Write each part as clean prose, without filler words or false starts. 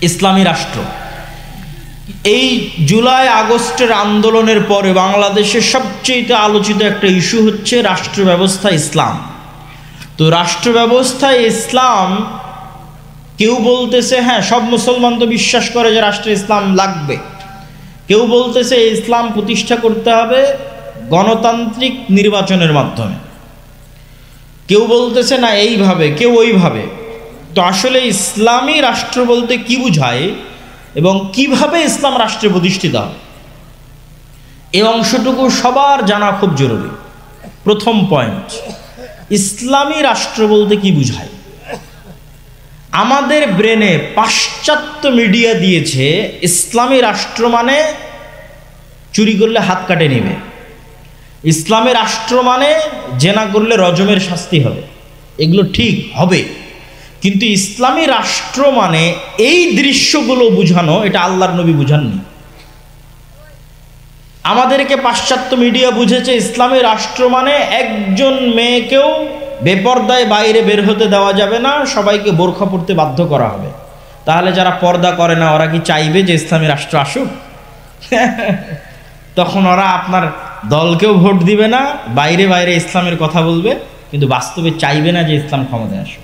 ইসলামী রাষ্ট্র। এই জুলাই আগস্টের আন্দোলনের পরে বাংলাদেশের সবচেয়ে আলোচিত একটা ইস্যু হচ্ছে রাষ্ট্র ব্যবস্থা ইসলাম। তো রাষ্ট্র ব্যবস্থায় ইসলাম, কেউ বলতেছে হ্যাঁ সব মুসলমান তো বিশ্বাস করে যে রাষ্ট্রে ইসলাম লাগবে, কেউ বলতেছে ইসলাম প্রতিষ্ঠা করতে হবে গণতান্ত্রিক নির্বাচনের মাধ্যমে, কেউ বলতেছে না এইভাবে, কেউ ওইভাবে। তো আসলে ইসলামী রাষ্ট্র বলতে কি বোঝায় এবং কিভাবে ইসলাম রাষ্ট্রে প্রতিষ্ঠিত হয়, এই অংশটুকু সবার জানা খুব জরুরি। প্রথম পয়েন্ট, ইসলামী রাষ্ট্র বলতে কি বোঝায়। আমাদের ব্রেনে পাশ্চাত্য মিডিয়া দিয়েছে ইসলামী রাষ্ট্র মানে চুরি করলে হাত কাটে নেবে, ইসলামী রাষ্ট্র মানে জেনা করলে রজমের শাস্তি হবে। এগুলো ঠিক হবে, কিন্তু ইসলামী রাষ্ট্র মানে এই দৃশ্যগুলো বুঝানো, এটা আল্লাহর নবী বুঝাননি। আমাদেরকে পাশ্চাত্য মিডিয়া বুঝেছে ইসলামী রাষ্ট্র মানে একজন মেয়েকেও বেপর্দায় বাইরে বের হতে দেওয়া যাবে না, সবাইকে বোরখা পড়তে বাধ্য করা হবে। তাহলে যারা পর্দা করে না ওরা কি চাইবে যে ইসলামী রাষ্ট্র আসুক? তখন ওরা আপনার দলকেও ভোট দিবে না, বাইরে বাইরে ইসলামের কথা বলবে, কিন্তু বাস্তবে চাইবে না যে ইসলাম ক্ষমতায় আসুক।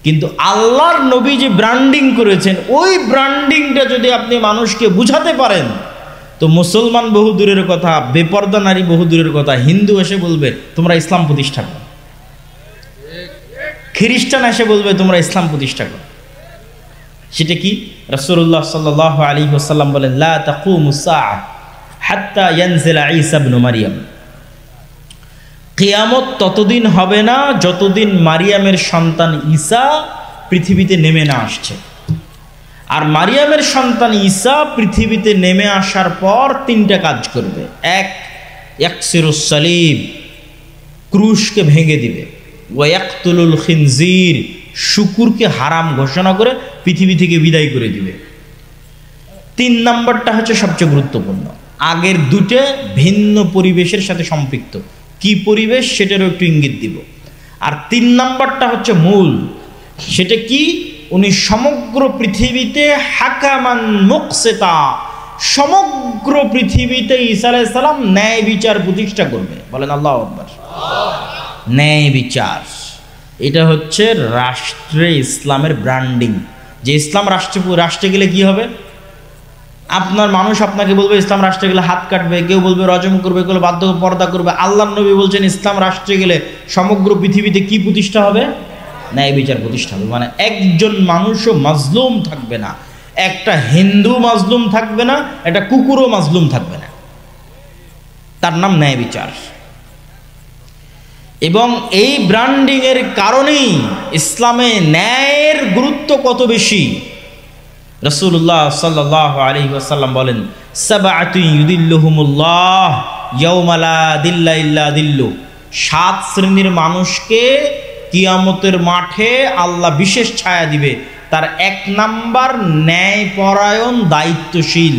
কিন্তু আল্লাহর নবী যে ব্র্যান্ডিং করেছেন, ওই ব্র্যান্ডিংটা যদি আপনি মানুষকে বুঝাতে পারেন, তো মুসলমান বহু দূরের কথা, বেপর্দা নারী বহু দূরের কথা, হিন্দু এসে বলবে তোমরা ইসলাম প্রতিষ্ঠা করো, খ্রিস্টান এসে বলবে তোমরা ইসলাম প্রতিষ্ঠা করো। সেটা কি? রাসূলুল্লাহ সাল্লাল্লাহু আলাইহি ওয়াসাল্লাম বলেন, লা তাকুমুস সাআহ হাত্তা ইয়ানজিলা ঈসা ইবনে মারইয়াম। কিয়ামত ততদিন হবে না যতদিন মারিয়ামের সন্তান ঈসা পৃথিবীতে নেমে না আসছে। আর মারিয়ামের সন্তান ঈসা পৃথিবীতে নেমে আসার পর তিনটা কাজ করবে। এক, ইয়াকসিরুস সালিব, ক্রুশকে ভেঙে দিবে। ওয়া ইয়াকতুলুল খিনজির, শুকুরকে হারাম ঘোষণা করে পৃথিবী থেকে বিদায় করে দিবে। তিন নাম্বারটা হচ্ছে সবচেয়ে গুরুত্বপূর্ণ, আগের দুটো ভিন্ন পরিবেশের সাথে সম্পৃক্ত। কি পরিবেশ সেটারও একটু ইঙ্গিত দিব। আর তিন নাম্বারটা হচ্ছে মূল, সেটা কি? উনি সমগ্র পৃথিবীতে হাকামান মুকসিতা, সমগ্র পৃথিবীতে ঈসা আলাইহিস সালাম ন্যায় বিচার প্রতিষ্ঠা করবে। বলেন আল্লাহু আকবার। ন্যায় বিচার, এটা হচ্ছে রাষ্ট্রে ইসলামের ব্র্যান্ডিং। যে ইসলাম রাষ্ট্রে গেলে কি হবে? আপনার মানুষ আপনাকে বলবে ইসলাম রাষ্ট্রে গেলে হাত কাটবে, কেউ বলবে রজম করবে, কেউ বাধ্য পর্দা করবে। আল্লাহর নবী বলছেন ইসলাম রাষ্ট্রে গেলে সমগ্র পৃথিবীতে কি প্রতিষ্ঠা হবে? ন্যায় বিচার প্রতিষ্ঠা হবে। মানে একজন মানুষও মাজলুম থাকবে না, একটা হিন্দু মাজলুম থাকবে না, একটা কুকুরও মাজলুম থাকবে না। তার নাম ন্যায় বিচার। এবং এই ব্র্যান্ডিং এর কারণেই ইসলামে ন্যায়ের গুরুত্ব কত বেশি। রাসূলুল্লাহ সাল্লাল্লাহু আলাইহি ওয়াসাল্লাম বলেন, সাবআতু ইউদিল্লুহুমুল্লাহ ইয়াওমা লা দিল্লা ইল্লা দিল্লু। 7 শ্রেণীর মানুষকে কিয়ামতের মাঠে আল্লাহ বিশেষ ছায়া দিবে। তার 1 নাম্বার ন্যায়পরায়ণ দায়িত্বশীল।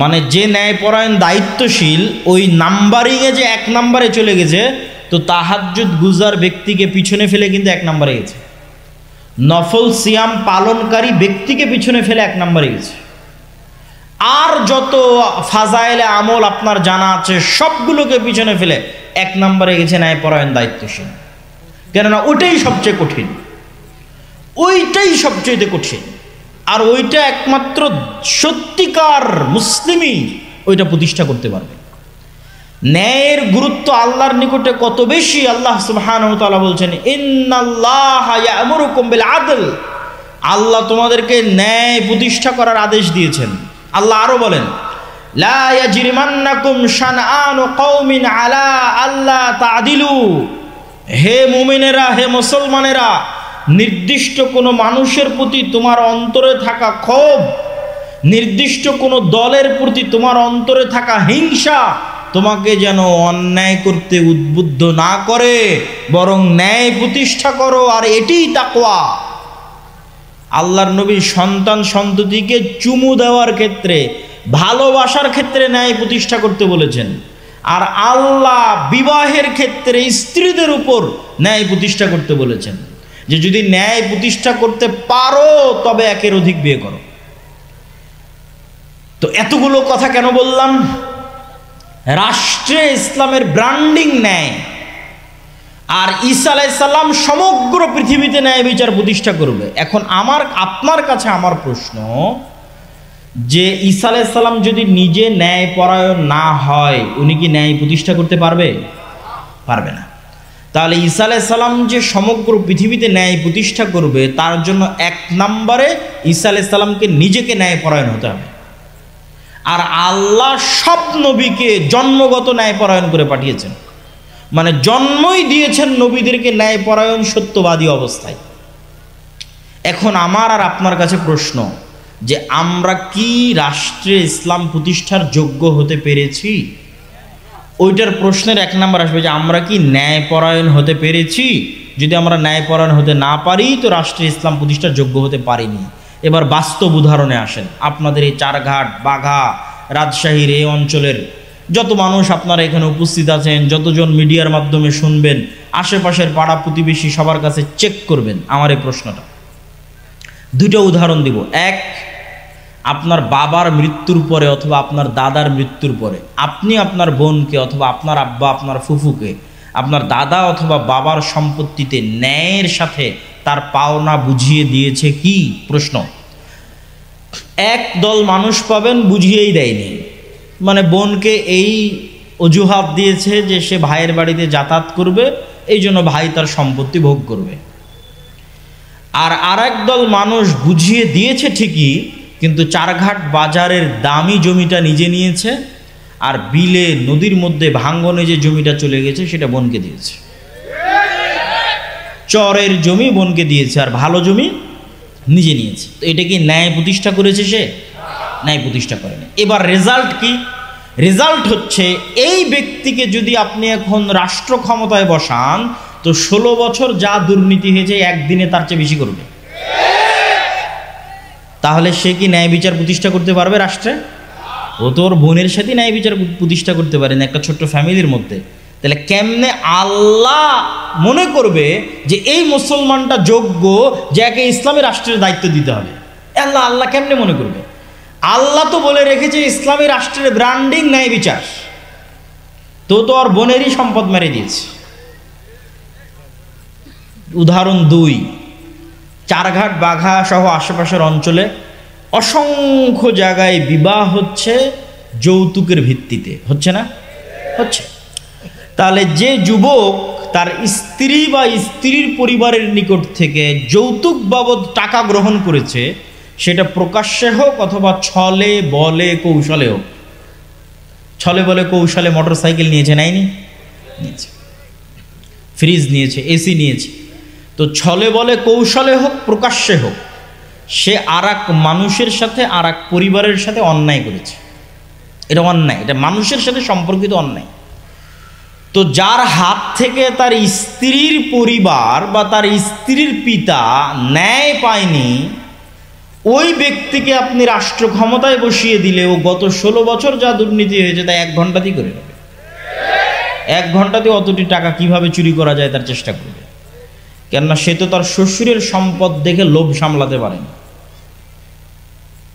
মানে যে ন্যায়পরায়ণ দায়িত্বশীল, ওই নাম্বারিংয়ে যে 1 নাম্বারে চলে গেছে, তো তাহাজ্জুদ গুজার ব্যক্তিকে পিছনে ফেলে কিন্তু 1 নাম্বারে গেছে। নফল সিয়াম পালনকারী ব্যক্তিকে পিছনে ফেলে 1 নাম্বারে গেছে। আর যত ফাজাইলে আমল আপনার জানা আছে সবগুলোকে পিছনে ফেলে 1 নাম্বারে গেছে ন্যায়পরায়ণ দায়িত্বশীল। কেননা ওইটাই সবচেয়ে কঠিন, ওইটাই সবচেয়ে কঠিন। আর ওইটা একমাত্র সত্যিকার মুসলিমই ওইটা প্রতিষ্ঠা করতে পারবে। ন্যায়ের গুরুত্ব আল্লাহর নিকটে কত বেশি, আল্লাহ সুবহানাহু ওয়া তাআলা বলছেন, ইন্নাল্লাহা ইয়া'মুরুকুম বিল আদল। আল্লাহ তোমাদেরকে ন্যায় প্রতিষ্ঠা করার আদেশ দিয়েছেন। আল্লাহ আরো বলেন, লা ইয়াজরিমান্নাকুম শানআনু কওমিন আলা আল্লা তা'দিলু। হে মুমিনেরা, হে মুসলমানেরা, নির্দিষ্ট কোনো মানুষের প্রতি তোমার অন্তরে থাকা ক্ষোভ, নির্দিষ্ট কোনো দলের প্রতি তোমার অন্তরে থাকা হিংসা তোমাকে যেন অন্যায় করতে উদ্বুদ্ধ না করে, বরং ন্যায় প্রতিষ্ঠা করো। আর এটাই তাকওয়া। আল্লাহর নবী সন্তান সন্ততিকে চুমু দেওয়ার ক্ষেত্রে, ভালোবাসার ক্ষেত্রে ন্যায় প্রতিষ্ঠা করতে বলেছেন। আর আল্লাহ বিবাহের ক্ষেত্রে স্ত্রীদের উপর ন্যায় প্রতিষ্ঠা করতে বলেছেন। যে যদি ন্যায় প্রতিষ্ঠা করতে পারো তবে একের অধিক বিয়ে করো। তো এতগুলো কথা কেন বললাম? রাষ্ট্রে ইসলামের ব্র্যান্ডিং ন্যায়, আর ঈসা আলাইহিস সালাম সমগ্র পৃথিবীতে ন্যায় বিচার প্রতিষ্ঠা করবে। এখন আপনার কাছে আমার প্রশ্ন, যে ঈসা আলাইহিস সালাম যদি নিজে ন্যায় পরায়ণ না হয়, উনি কি ন্যায় প্রতিষ্ঠা করতে পারবে? পারবে না। তাহলে ঈসা আলাইহিস সালাম যে সমগ্র পৃথিবীতে ন্যায় প্রতিষ্ঠা করবে, তার জন্য এক নম্বরে ঈসা আলাইহিস সালামকে নিজেকে ন্যায় পরায়ণ হতে হবে। আর আল্লাহ সব নবীকে জন্মগত ন্যায়পরায়ণ করে পাঠিয়েছেন, মানে জন্মই দিয়েছেন নবীদেরকে ন্যায়পরায়ণ সত্যবাদী অবস্থায়। এখন আমার আর আপনার কাছে প্রশ্ন, যে আমরা কি রাষ্ট্রে ইসলাম প্রতিষ্ঠার যোগ্য হতে পেরেছি? ওইটার প্রশ্নের এক নম্বর আসবে যে আমরা কি ন্যায়পরায়ণ হতে পেরেছি। যদি আমরা ন্যায়পরায়ণ হতে না পারি, তো রাষ্ট্রে ইসলাম প্রতিষ্ঠার যোগ্য হতে পারিনি। এবার বাস্তব উদাহরণে আসেন। আপনাদের এই চারঘাট, বাঘা, রাজশাহীর এই অঞ্চলের যত মানুষ আপনারা এখানে উপস্থিত আছেন, যতজন মিডিয়ার মাধ্যমে শুনবেন, আশেপাশের পাড়া প্রতিবেশী সবার কাছে চেক করবেন আমার এই প্রশ্নটা। দুটো উদাহরণ দিব। এক, আপনার বাবার মৃত্যুর পরে অথবা আপনার দাদার মৃত্যুর পরে আপনি আপনার বোনকে অথবা আপনার আব্বা আপনার ফুফুকে আপনার দাদা অথবা বাবার সম্পত্তিতে ন্যায়ের সাথে তার পাওনা বুঝিয়ে দিয়েছে কি? প্রশ্ন। এক দল মানুষ পাবেন বুঝিয়েই দেয়নি, মানে বোনকে এই অজুহাত দিয়েছে যে সে ভাইয়ের বাড়িতে যাতায়াত করবে, এই জন্য ভাই তার সম্পত্তি ভোগ করবে। আর আরেক দল মানুষ বুঝিয়ে দিয়েছে ঠিকই, কিন্তু চারঘাট বাজারের দামি জমিটা নিজে নিয়েছে, আর বিলে নদীর মধ্যে ভাঙ্গনে যে জমিটা চলে গেছে সেটা বোনকে দিয়েছে। চরের জমি বোনকে দিয়েছে, আর ভালো জমি নিজে নিয়েছে। তো এটা কি ন্যায় প্রতিষ্ঠা করেছে? সে ন্যায় প্রতিষ্ঠা করেনি। এবার রেজাল্ট কি? রেজাল্ট হচ্ছে, এই ব্যক্তিকে যদি আপনি এখন রাষ্ট্র ক্ষমতায় বসান, তো 16 বছর যা দুর্নীতি হয়েছে একদিনে তার চেয়ে বেশি করবে। তাহলে সে কি ন্যায় বিচার প্রতিষ্ঠা করতে পারবে রাষ্ট্রে? ও তোর বোনের সাথে ন্যায় বিচার প্রতিষ্ঠা করতে পারে না একটা ছোট্ট ফ্যামিলির মধ্যে। তাহলে কেমনে আল্লাহ মনে করবে যে এই মুসলমানটা যোগ্য যে একে ইসলামী রাষ্ট্রের দায়িত্ব দিতে হবে? আল্লাহ কেমনে মনে করবে? আল্লাহ তো বলে রেখেছে ইসলামী রাষ্ট্রের ব্র্যান্ডিং ন্যায় বিচার। তো আর বোনেরই সম্পদ মেরে দিয়েছে। উদাহরণ 2, চারঘাট, বাঘা সহ আশেপাশের অঞ্চলে অসংখ্য জায়গায় বিবাহ হচ্ছে যৌতুকের ভিত্তিতে, হচ্ছে না? হচ্ছে। তাহলে যে যুবক তার স্ত্রী বা স্ত্রীর পরিবারের নিকট থেকে যৌতুক বাবদ টাকা গ্রহণ করেছে, সেটা প্রকাশ্যে হোক অথবা ছলে বলে কৌশলে হোক। ছলে বলে কৌশলে মোটরসাইকেল নিয়েছে, নিয়েছে, ফ্রিজ নিয়েছে, এসি নিয়েছে। তো ছলে বলে কৌশলে হোক প্রকাশ্যে হোক, সে আরেক মানুষের সাথে আরেক পরিবারের সাথে অন্যায় করেছে। এটা অন্যায়, এটা মানুষের সাথে সম্পর্কিত অন্যায়। তো যার হাত থেকে তার স্ত্রীর পরিবার বা তার স্ত্রীর পিতা ন্যায় পায়নি, ওই ব্যক্তিকে আপনি রাষ্ট্র ক্ষমতায় বসিয়ে দিলে ও গত 16 বছর যা দুর্নীতি হয়েছে তা 1 ঘন্টাতেই করে নেবে। 1 ঘন্টাতে অতটি টাকা কিভাবে চুরি করা যায় তার চেষ্টা করবে। কেননা সে তো তার শ্বশুরের সম্পদ দেখে লোভ সামলাতে পারে না।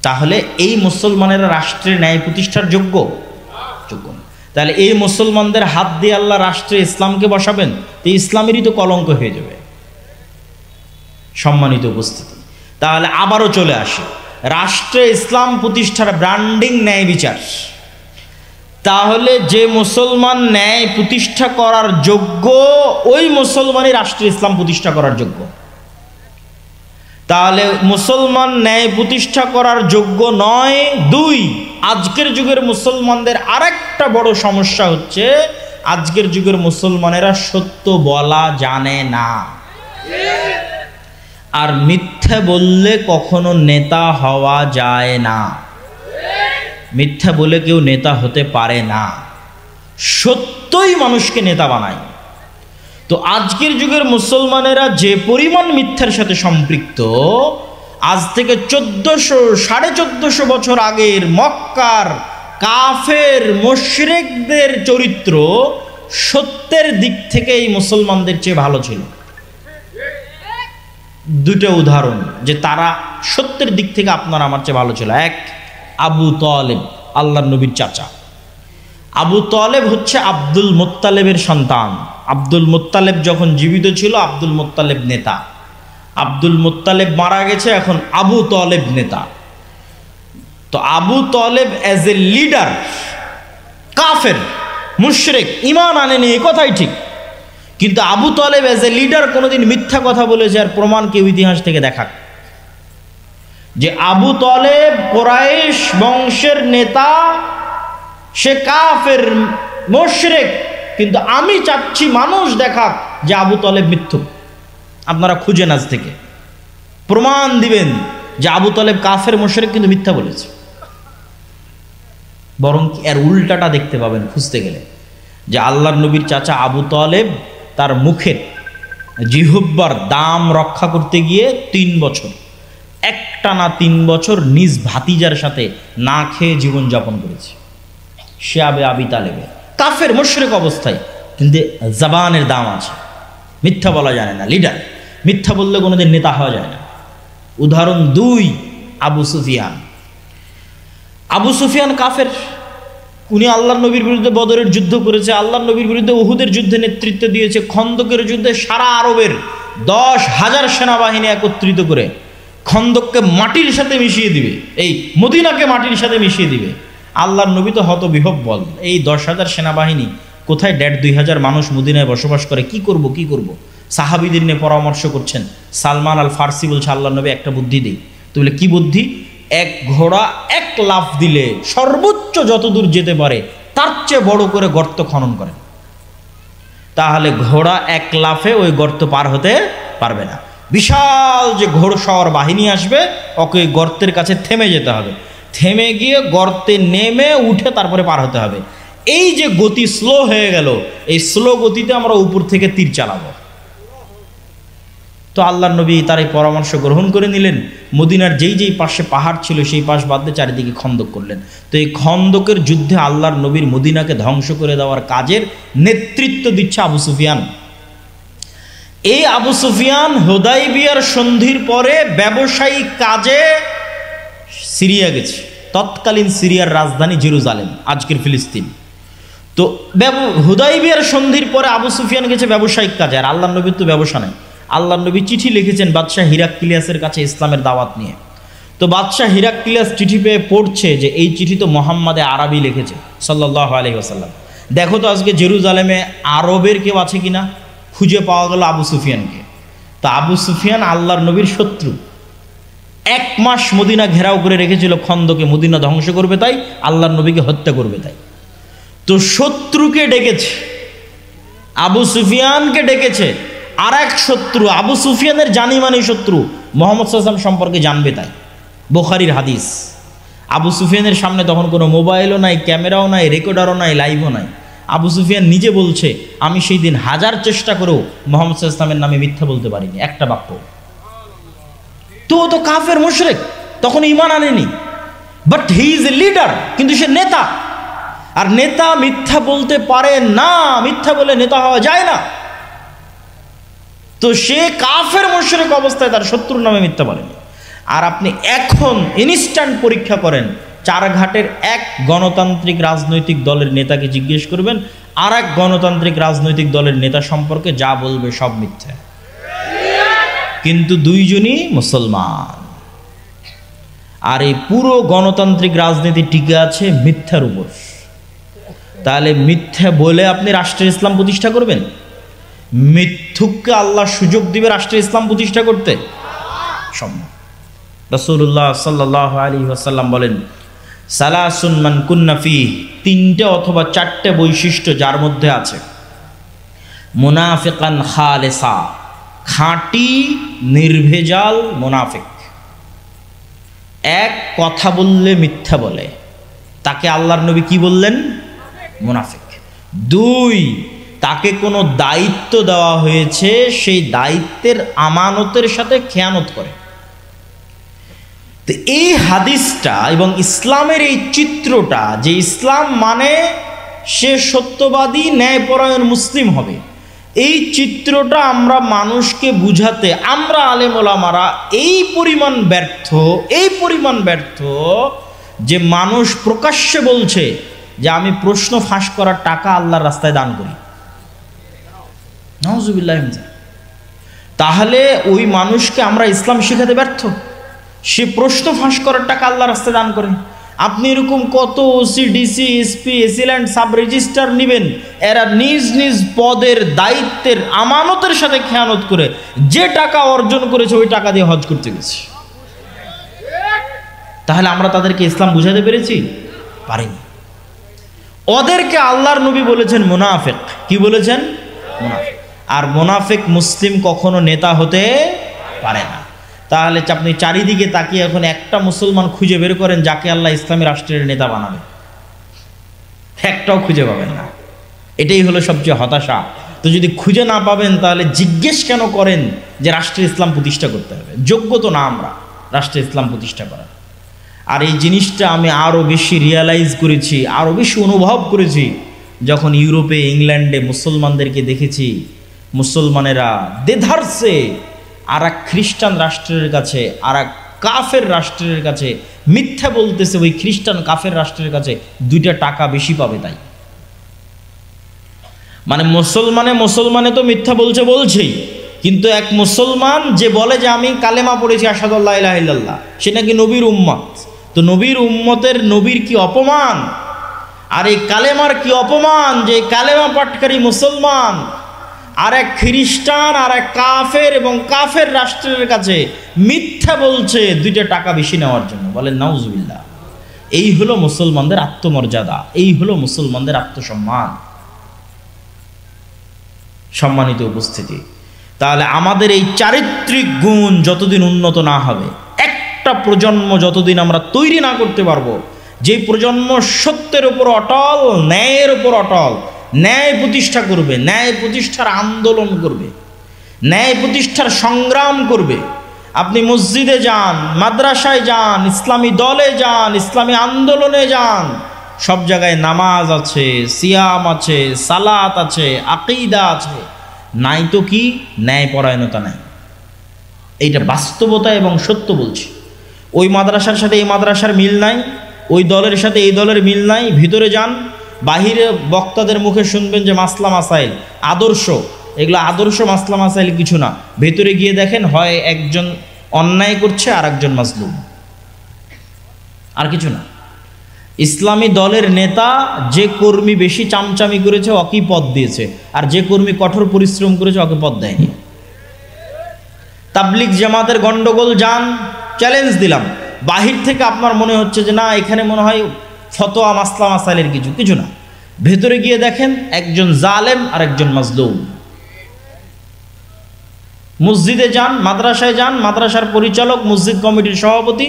তাহলে এই মুসলমানেরা রাষ্ট্রের ন্যায় প্রতিষ্ঠার যোগ্য? যোগ্য না। তাহলে এই মুসলমানদের হাত দিয়ে আল্লাহ রাষ্ট্রে ইসলামকে বসাবেন, তো ইসলামেরই তো কলঙ্ক হয়ে যাবে। সম্মানিত উপস্থিতি, তাহলে আবারও চলে আসে রাষ্ট্রে ইসলাম প্রতিষ্ঠার ব্র্যান্ডিং ন্যায় বিচার। তাহলে যে মুসলমান ন্যায় প্রতিষ্ঠা করার যোগ্য, ওই মুসলমানই রাষ্ট্রে ইসলাম প্রতিষ্ঠা করার যোগ্য। তাহলে মুসলমান ন্যায় প্রতিষ্ঠা করার যোগ্য নয়। 2, আজকের যুগের মুসলমানদের আরেকটা বড় সমস্যা হচ্ছে, আজকের যুগের মুসলমানেরা সত্য বলা জানে না। আর মিথ্যা বললে কখনো নেতা হওয়া যায় না। মিথ্যা বলে কেউ নেতা হতে পারে না, সত্যই মানুষকে নেতা বানায়। তো আজকের যুগের মুসলমানেরা যে পরিমাণ মিথ্যার সাথে সম্পৃক্ত, আজ থেকে 1400-1450 বছর আগের মক্কার কাফের মুশরিকদের চরিত্র সত্যের দিক থেকে এই মুসলমানদের চেয়ে ভালো ছিল। দুটো উদাহরণ যে তারা সত্যের দিক থেকে আপনার আমার চেয়ে ভালো ছিল। এক, আবু তালেব, আল্লাহর নবীর চাচা। আবু তালেব হচ্ছে আব্দুল মোত্তালেবের সন্তান। আব্দুল মোত্তালেব যখন জীবিত ছিল আব্দুল মোত্তালেব নেতা, আব্দুল মোত্তালেব মারা গেছে, এখন আবু তালেব নেতা। তো Abu Talib as a leader কাফের, মুশরিক, ঈমান আনেনি, এই কথাই ঠিক। কিন্তু Abu Talib as a leader কোনোদিন মিথ্যা কথা বলেছে আর প্রমাণ কেউ ইতিহাস থেকে দেখাক যে আবু তালেব কুরাইশ বংশের নেতা, সে কাফের মুশরিক, কিন্তু আমি চাচ্ছি মানুষ দেখাক যে আবু তালেব মিথ্যুক। আপনারা খুঁজেন আজ থেকে, প্রমাণ দিবেন যে আবু তালেব কাফের মুশরিক কিন্তু মিথ্যা বলেছে। বরং এর উল্টাটা দেখতে পাবেন খুঁজতে গেলে, যে আল্লাহর নবীর চাচা আবু তালেব তার মুখের জিহ্বার দাম রক্ষা করতে গিয়ে 3 বছর, একটানা 3 বছর নিজ ভাতিজার সাথে না খেয়ে জীবনযাপন করেছে। সে আবি তালেবে কাফের মুশরিক অবস্থায়, কিন্তু জবানের দাম আছে, মিথ্যা বলা যায় না। লিডার মিথ্যা বললে কোনোদিন নেতা হওয়া যায় না। উদাহরণ 2, আবু সুফিয়ান। আবু সুফিয়ান কাফের, উনি আল্লাহর নবীর বিরুদ্ধে বদরের যুদ্ধ করেছে, আল্লাহর নবীর বিরুদ্ধে উহুদের যুদ্ধে নেতৃত্ব দিয়েছে, খন্দকের যুদ্ধে সারা আরবের 10,000 সেনাবাহিনী একত্রিত করে খন্দককে মাটির সাথে মিশিয়ে দিবে, এই মদিনাকে মাটির সাথে মিশিয়ে দিবে। আল্লাহর নবী তো হতবিহ্বল, এই 10,000 সেনাবাহিনী কোথায় 1,500-2,000 মানুষ মদিনায় বসবাস করে, কি করব কি করব। সাহাবীদের নিয়ে পরামর্শ করছেন। সালমান আল ফার্সি বলছে আল্লাহর নবী একটা বুদ্ধি দেই। তো বলে কি বুদ্ধি? এক ঘোড়া 1 লাফ দিলে সর্বোচ্চ যতদূর যেতে পারে তার চেয়ে বড় করে গর্ত খনন করেন, তাহলে ঘোড়া 1 লাফে ওই গর্ত পার হতে পারবে না। বিশাল যে ঘোড়সওয়ার বাহিনী আসবে, ওকে ওই গর্তের কাছে থেমে যেতে হবে, থেমে গিয়ে গর্তে নেমে উঠে তারপরে পার হতে হবে। এই যে গতি স্লো হয়ে গেল, এই স্লো গতিতে আমরা উপর থেকে তীর চালাবো। তো আল্লাহর নবী তার এই পরামর্শ গ্রহণ করে নিলেন। মদিনার যেই পাশে পাহাড় ছিল সেই পাশ বাদ দিয়ে চারিদিকে খন্দক করলেন। তো এই খন্দকের যুদ্ধে আল্লাহর নবীর মদিনাকে ধ্বংস করে দেওয়ার কাজের নেতৃত্ব দিচ্ছে আবু সুফিয়ান। এই আবু সুফিয়ান হুদাইবিয়ার সন্ধির পরে ব্যবসায়িক কাজে সিরিয়া গেছে। তৎকালীন সিরিয়ার রাজধানী জেরুজালেম, আজকের ফিলিস্তিন। তো হুদাইবিয়ার সন্ধির পরে আবু সুফিয়ান গেছে ব্যবসায়িক কাজে, আর আল্লাহর নবীর তো ব্যবসা নেই। আল্লাহর নবী চিঠি লিখেছেন বাদশাহ হিরাক্লিয়াসের কাছে ইসলামের দাওয়াত নিয়ে। তো বাদশাহ হিরাক্লিয়াস চিঠি পেয়ে পড়ছে যে এই চিঠি তো মোহাম্মদে আরবি লিখেছে সাল্লাল্লাহু আলাইহি ওয়াসাল্লাম। দেখো তো আজকে জেরুজালেমে আরবের কেউ আছে কিনা। খুঁজে পাওয়া গেল আবু সুফিয়ানকে। তো আবু সুফিয়ান আল্লাহর নবীর শত্রু, 1 মাস মদিনা ঘেরাও করে রেখেছিল খন্দকে, মদিনা ধ্বংস করবে তাই, আল্লাহর নবীকে হত্যা করবে তাই। তো শত্রুকে ডেকেছে, আবু সুফিয়ানকে ডেকেছে। আর এক শত্রু, আবু সুফিয়ানের জানিমানি শত্রু, মুহাম্মদ সাল্লাল্লাহু আলাইহি ওয়াসাল্লাম সম্পর্কে জানবে তাই, বুখারীর হাদিস। আবু সুফিয়ানের সামনে তখন কোনো মোবাইলও নাই, ক্যামেরাও নাই, রেকর্ডারও নাই, লাইভও নাই। আবু সুফিয়ান নিজে বলছে আমি সেই দিন 1000 চেষ্টা করেও মুহাম্মদ সাল্লাল্লাহু আলাইহি ওয়াসাল্লামের নামে মিথ্যা বলতে পারিনি, একটা বাক্য। তো কাফের মুশরিক, তখন ঈমান আনেনি, but he is a leader, কিন্তু সে নেতা। আর নেতা মিথ্যা বলতে পারে না, মিথ্যা বলে নেতা হওয়া যায় না। তো সে কাফের মুশরিক অবস্থায় তার শত্রুর নামে মিথ্যা বলেনি। আর আপনি এখন ইনস্ট্যান্ট পরীক্ষা করেন, 4 ঘাটের এক গণতান্ত্রিক রাজনৈতিক দলের নেতাকে জিজ্ঞেস করবেন, আর এক গণতান্ত্রিক রাজনৈতিক দলের নেতা সম্পর্কে যা বলবে সব মিথ্যা, কিন্তু দুইজনই মুসলমান। আর এই পুরো গণতান্ত্রিক রাজনীতি টিকে আছে মিথ্যার উপর। তাহলে মিথ্যা বলে আপনি রাষ্ট্রের ইসলাম প্রতিষ্ঠা করবেন? মিথ্যুককে আল্লাহ সুযোগ দিবে রাষ্ট্রের ইসলাম প্রতিষ্ঠা করতে? সম্ভব। রাসূলুল্লাহ সাল্লাল্লাহু আলাইহি ওয়াসাল্লাম বলেন, সালাসুন মান কুন্না ফিহি, 3টে অথবা 4টে বৈশিষ্ট্য যার মধ্যে আছে, মুনাফিকান খালেসা, খাঁটি নির্ভেজাল মুনাফিক। 1, কথা বললে মিথ্যা বলে, তাকে আল্লাহর নবী কি বললেন? মুনাফিক। 2, তাকে কোনো দায়িত্ব দেওয়া হয়েছে, সেই দায়িত্বের আমানতের সাথে খেয়ানত করে। তো এই হাদিসটা এবং ইসলামের এই চিত্রটা, যে ইসলাম মানে সে সত্যবাদী ন্যায়পরায়ণ মুসলিম হবে, এই চিত্রটা আমরা মানুষকে বুঝাতে আমরা আলেম ওলামারা এই পরিমাণ ব্যর্থ যে মানুষ প্রকাশ্যে বলছে যে আমি প্রশ্ন ফাঁস করার টাকা আল্লাহর রাস্তায় দান করি। নাউজুবিল্লাহ। তাহলে ওই মানুষকে আমরা ইসলাম শেখাতে ব্যর্থ। সে প্রশ্ন ফাঁস করার টাকা আল্লাহর রাস্তায় দান করে। আপনি এরকম কত OC, DC, SP, AC land, sub registrar নেবেন, এরা নিজ নিজ পদের দায়িত্বের আমানতের সাথে খেয়ানত করে যে টাকা অর্জন করেছে ওই টাকা দিয়ে হজ করতে গেছে। তাহলে আমরা তাদেরকে ইসলাম বুঝাতে পেরেছি? পারিনি। ওদেরকে আল্লাহর নবী বলেছেন মুনাফিক। কি বলেছেন? মুনাফিক। আর মুনাফিক মুসলিম কখনো নেতা হতে পারে না। তাহলে আপনি চারিদিকে তাকিয়ে এখন একটা মুসলমান খুঁজে বের করেন যাকে আল্লাহ ইসলামী রাষ্ট্রের নেতা বানাবে, একটাও খুঁজে পাবেন না। এটাই হলো সবচেয়ে হতাশা। তো যদি খুঁজে না পাবেন তাহলে জিজ্ঞেস কেন করেন যে রাষ্ট্রে ইসলাম প্রতিষ্ঠা করতে হবে? যোগ্য তো না আমরা রাষ্ট্রে ইসলাম প্রতিষ্ঠা করার। আর এই জিনিসটা আমি আরও বেশি রিয়ালাইজ করেছি, আরও বেশি অনুভব করেছি যখন ইউরোপে, ইংল্যান্ডে মুসলমানদেরকে দেখেছি। মুসলমানেরা দেধারসে আর এক খ্রিস্টান রাষ্ট্রের কাছে, আর এক কাফের রাষ্ট্রের কাছে মিথ্যা বলতেছে। ওই খ্রিস্টান কাফের রাষ্ট্রের কাছে 2টা টাকা বেশি পাবে। তাই মানে মুসলমানে তো মিথ্যা বলছেই, কিন্তু এক মুসলমান যে বলে যে আমি কালেমা পড়েছি আশহাদু আল্লা ইলাহা ইল্লাল্লাহ, সে নাকি নবীর উম্মত। তো নবীর উম্মতের নবীর কি অপমান, আর এই কালেমার কি অপমান যে কালেমা পাঠকারী মুসলমান আর এক খ্রিস্টান আর এক কাফের এবং কাফের রাষ্ট্রের কাছে মিথ্যা বলছে 2টা টাকা বেশি নেওয়ার জন্য। বলেন নাউজুবিল্লাহ। এই হলো মুসলমানদের আত্মমর্যাদা, এই হলো মুসলমানদের আত্মসম্মান। সম্মানিত উপস্থিতি, তাহলে আমাদের এই চারিত্রিক গুণ যতদিন উন্নত না হবে, একটা প্রজন্ম যতদিন আমরা তৈরি না করতে পারবো যে প্রজন্ম সত্যের উপর অটল, ন্যায়ের উপর অটল, ন্যায় প্রতিষ্ঠা করবে, ন্যায় প্রতিষ্ঠার আন্দোলন করবে, ন্যায় প্রতিষ্ঠার সংগ্রাম করবে। আপনি মসজিদে যান, মাদ্রাসায় যান, ইসলামী দলে যান, ইসলামী আন্দোলনে যান, সব জায়গায় নামাজ আছে, সিয়াম আছে, সালাত আছে, আকীদা আছে, নাই তো কি ন্যায়পরায়ণতা নাই। এইটা বাস্তবতা এবং সত্য বলছি। ওই মাদ্রাসার সাথে এই মাদ্রাসার মিল নাই, ওই দলের সাথে এই দলের মিল নাই। ভিতরে যান, বাহিরে বক্তাদের মুখে শুনবেন যে মাসলা মাসাইল, আদর্শ, এগুলো আদর্শ মাসলা মাসাইল কিছু না। ভেতরে গিয়ে দেখেন হয় একজন অন্যায় করছে আর একজন মাজলুম, আর কিছু না। ইসলামী দলের নেতা যে কর্মী বেশি চামচামি করেছে ওকেই পদ দিয়েছে, আর যে কর্মী কঠোর পরিশ্রম করেছে ওকে পদ দেয়নি। তাবলিগ জামাতের গন্ডগোল যান, চ্যালেঞ্জ দিলাম, বাহির থেকে আপনার মনে হচ্ছে যে না এখানে মনে হয় ফতোয়া মাসলা মাসাইলের কিছু না। ভেতরে গিয়ে দেখেন একজন জালেম আর একজন মাজলুম। মসজিদে যান, মাদ্রাসায় যান, মাদ্রাসার পরিচালক, মসজিদ কমিটির সভাপতি,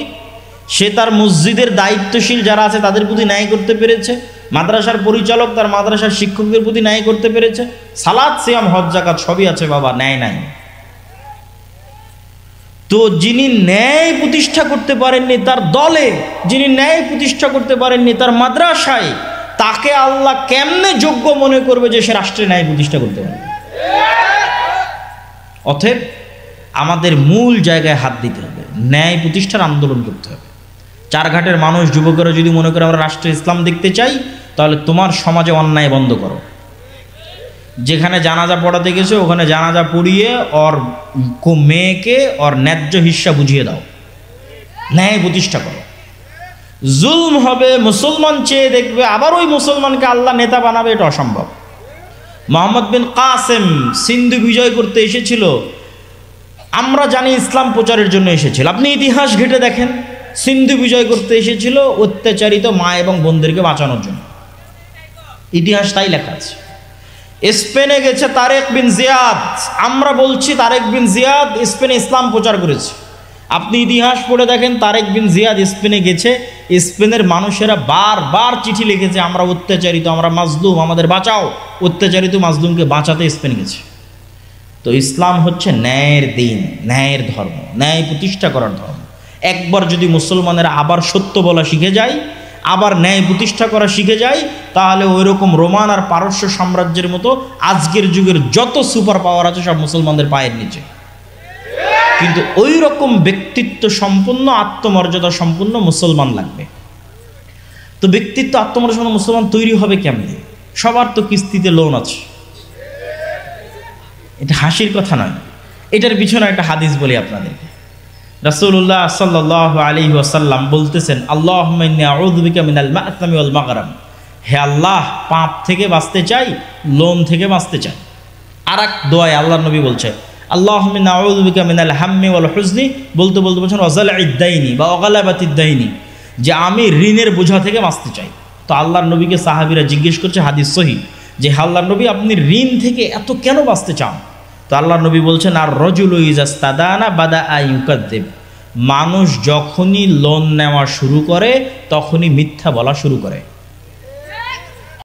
সে তার মসজিদের দায়িত্বশীল যারা আছে তাদের প্রতি ন্যায় করতে পেরেছে। মাদ্রাসার পরিচালক তার মাদ্রাসার শিক্ষকদের প্রতি ন্যায় করতে পেরেছে। সালাত, সিয়াম, হজ, যাকাত সবই আছে, বাবা ন্যায় নাই। তো যিনি ন্যায় প্রতিষ্ঠা করতে পারেননি তার দলে, যিনি ন্যায় প্রতিষ্ঠা করতে পারেননি তার মাদ্রাসায়, তাকে আল্লাহ কেমনে যোগ্য মনে করবে যে সে রাষ্ট্রে ন্যায় প্রতিষ্ঠা করতে পারবে? অতএব আমাদের মূল জায়গায় হাত দিতে হবে, ন্যায় প্রতিষ্ঠার আন্দোলন করতে হবে। চারঘাটের মানুষ, যুবকেরা যদি মনে করে আমরা রাষ্ট্রে ইসলাম দেখতে চাই, তাহলে তোমার সমাজে অন্যায় বন্ধ করো। যেখানে জানাজা পড়াতে গেছে ওখানে জানাজা পড়িয়ে ওর মেয়েকে ওর ন্যায্য হিস্সা বুঝিয়ে দাও, ন্যায় প্রতিষ্ঠা করো। জুলম হবে, মুসলমান চেয়ে দেখবে, আবার ওই মুসলমানকে আল্লাহ নেতা বানাবে, এটা অসম্ভব। মোহাম্মদ বিন কাসেম সিন্ধু বিজয় করতে এসেছিল, আমরা জানি ইসলাম প্রচারের জন্য এসেছিল। আপনি ইতিহাস ঘেটে দেখেন, সিন্ধু বিজয় করতে এসেছিল অত্যাচারিত মা এবং বোনদেরকে বাঁচানোর জন্য, ইতিহাস তাই লেখা আছে। স্পেনে গেছে তারেক বিন জিয়াদ, আমরা বলছি তারেক বিন জিয়াদ স্পেনে ইসলাম প্রচার করেছে। আপনি ইতিহাস পড়ে দেখেন, তারেক বিন জিয়াদ স্পেনে গেছে, স্পেনের মানুষেরা বারবার চিঠি লিখেছে আমরা অত্যাচারিত, আমরা মাজলুম, আমাদের বাঁচাও। অত্যাচারিত মাজলুমকে বাঁচাতে স্পেন গেছে। তো ইসলাম হচ্ছে ন্যায়ের দিন, ন্যায়ের ধর্ম, ন্যায় প্রতিষ্ঠা করার ধর্ম। একবার যদি মুসলমানেরা আবার সত্য বলা শিখে যায়, আবার ন্যায় প্রতিষ্ঠা করা শিখে যায়, তাহলে ওই রকম রোমান আর পারস্য সাম্রাজ্যের মতো আজকের যুগের যত সুপার পাওয়ার আছে সব মুসলমানদের পায়ের নিচে। কিন্তু ওই রকম ব্যক্তিত্ব সম্পন্ন, আত্মমর্যাদা সম্পন্ন মুসলমান লাগবে। তো ব্যক্তিত্ব আত্মমর্যাদা সম্পন্ন মুসলমান তৈরি হবে কেমনে? সবার তো কিস্তিতে লোন আছে, এটা হাসির কথা নয়। এটার পিছনে একটা হাদিস বলি আপনাদেরকে। রাসূলুল্লাহ সাল্লাল্লাহু আলাইহি ওয়াসাল্লাম বলতেছেন, আল্লাহুম্মা ইন্নী আউযু বিকা মিনাল মা'সামি ওয়াল মাগরাম, হে আল্লাহ, পাপ থেকে বাঁচতে চাই, লোন থেকে বাঁচতে চাই। আর এক দোয়ায় আল্লাহর নবী বলছে, আল্লাহুম্মা ইন্নী আউযু বিকা মিনাল হাম্মি ওয়াল হুজনি, বলতে বলতে বলছেন ওয়াজালঈদ দাইনি বা ওয়াগালাবাতিদ দাইনি, যে আমি ঋণের বোঝা থেকে বাঁচতে চাই। তো আল্লাহর নবীকে সাহাবীরা জিজ্ঞেস করছে, হাদিস সহিহ, যে আল্লাহর নবী আপনি ঋণ থেকে এত কেন বাঁচতে চান? তো আল্লাহর নবী বলছেন, আর রজুলু ইজাস্তাদানা বাদা ইউকাদ্দিব, মানুষ যখনই লোন নেওয়া শুরু করে তখনই মিথ্যা বলা শুরু করে।